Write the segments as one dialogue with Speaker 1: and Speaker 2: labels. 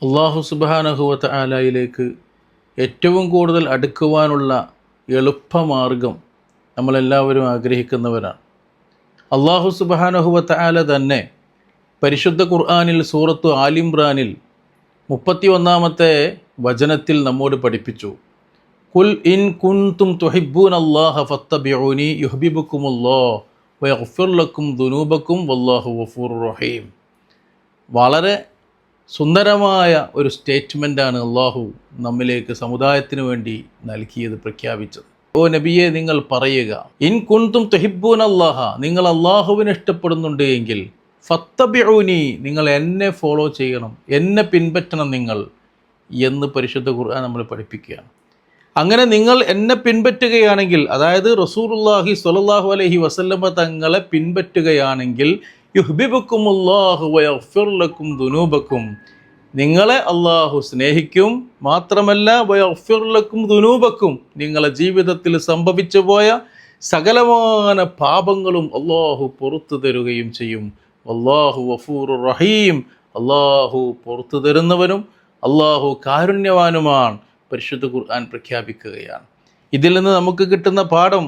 Speaker 1: അല്ലാഹു സുബ്ഹാനഹു വ തആലയിലേക്ക് ഏറ്റവും കൂടുതൽ അടുക്കുവാനുള്ള എളുപ്പമാർഗം നമ്മളെല്ലാവരും ആഗ്രഹിക്കുന്നവരാണ്. അല്ലാഹു സുബ്ഹാനഹു വ തആല തന്നെ പരിശുദ്ധ ഖുർആനിൽ സൂറത്തു ആലിംറാനിൽ 31-ാമത്തെ വചനത്തിൽ നമ്മോട് പഠിപ്പിച്ചു, ഖുൽ ഇൻ കുൻതും തുഹിബ്ബൂനല്ലാഹ ഫത്തബിഊനി യുഹ്ബിബുക്കുമുല്ലാഹ് വയഗ്ഫിർ ലക്കും ദുനൂബക്കും വല്ലാഹു ഗഫൂറുർ റഹീം. വളരെ സുന്ദരമായ ഒരു സ്റ്റേറ്റ്മെൻറ്റാണ് അള്ളാഹു നമ്മിലേക്ക് സമുദായത്തിന് വേണ്ടി നൽകിയത്, പ്രഖ്യാപിച്ചത്. ഓ നബിയെ, നിങ്ങൾ പറയുക, ഇൻ കുൻതും തുഹിബ്ബൂനല്ലാഹ, നിങ്ങൾ അള്ളാഹുവിനെ ഇഷ്ടപ്പെടുന്നുണ്ട് എങ്കിൽ, ഫത്തബിഊനി, നിങ്ങൾ എന്നെ ഫോളോ ചെയ്യണം, എന്നെ പിൻപറ്റണം നിങ്ങൾ എന്ന് പരിശുദ്ധ ഖുർആൻ നമ്മൾ പഠിപ്പിക്കുകയാണ്. അങ്ങനെ നിങ്ങൾ എന്നെ പിൻപറ്റുകയാണെങ്കിൽ, അതായത് റസൂലുള്ളാഹി സ്വല്ലല്ലാഹു അലൈഹി വസല്ലമ തങ്ങളെ പിൻപറ്റുകയാണെങ്കിൽ, യുഹ്ബിബുക്കുമുല്ലാഹു വയഗ്ഫിർ ലക്കും ദുനൂബക്കും, നിങ്ങളെ അള്ളാഹു സ്നേഹിക്കും, മാത്രമല്ല വയഗ്ഫിർ ലക്കും ദുനൂബക്കും, നിങ്ങളെ ജീവിതത്തിൽ സംഭവിച്ചു പോയ സകലമാന പാപങ്ങളും അള്ളാഹു പുറത്തു തരുകയും ചെയ്യും. വല്ലാഹു ഗഫൂറുർ റഹീം, അള്ളാഹു പുറത്തു തരുന്നവനും അള്ളാഹു കാരുണ്യവാനുമാണ്. പരിശുദ്ധ ഖുർആൻ പ്രഖ്യാപിക്കുകയാണ്. ഇതിൽ നിന്ന് നമുക്ക് കിട്ടുന്ന പാഠം,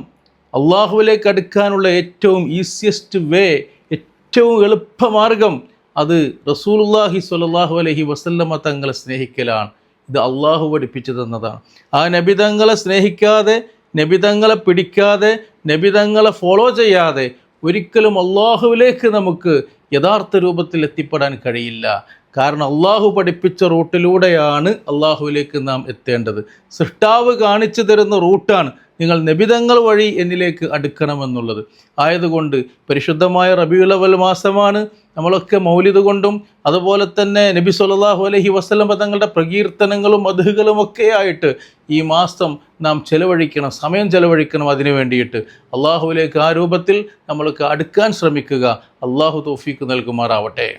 Speaker 1: അള്ളാഹുവിലേക്ക് അടുക്കാനുള്ള ഏറ്റവും ഈസിയസ്റ്റ് വേ, ഏറ്റവും എളുപ്പമാർഗം അത് റസൂലുള്ളാഹി സ്വല്ലല്ലാഹു അലൈഹി വസല്ലമ തങ്ങളെ സ്നേഹിക്കലാണ്. ഇത് അള്ളാഹു പഠിപ്പിച്ചു തന്നതാണ്. ആ നബി തങ്ങളെ സ്നേഹിക്കാതെ, നബി തങ്ങളെ പിടിക്കാതെ, നബി തങ്ങളെ ഫോളോ ചെയ്യാതെ ഒരിക്കലും അള്ളാഹുവിലേക്ക് നമുക്ക് യഥാർത്ഥ രൂപത്തിൽ എത്തിപ്പെടാൻ കഴിയില്ല. കാരണം അള്ളാഹു പഠിപ്പിച്ച റൂട്ടിലൂടെയാണ് അള്ളാഹുവിലേക്ക് നാം എത്തേണ്ടത്. സൃഷ്ടാവ് കാണിച്ചു തരുന്ന റൂട്ടാണ് നിങ്ങൾ നബിതങ്ങൾ വഴി എന്നിലേക്ക് അടുക്കണമെന്നുള്ളത്. ആയതുകൊണ്ട് പരിശുദ്ധമായ റബീഉൽ അവ്വൽ മാസമാണ്. നമ്മളൊക്കെ മൗലിദ് കൊണ്ടും അതുപോലെ തന്നെ നബി സ്വല്ലല്ലാഹു അലൈഹി വസല്ലം തങ്ങളുടെ പ്രകീർത്തനങ്ങളും മദ്ഹുകളും ഒക്കെ ആയിട്ട് ഈ മാസം നാം ചെലവഴിക്കണം, സമയം ചെലവഴിക്കണം. അതിനു വേണ്ടിയിട്ട് അള്ളാഹുവിലേക്ക് ആ രൂപത്തിൽ നമ്മൾക്ക് അടുക്കാൻ ശ്രമിക്കുക. അള്ളാഹു തൗഫീഖ് നൽകുമാറാവട്ടെ.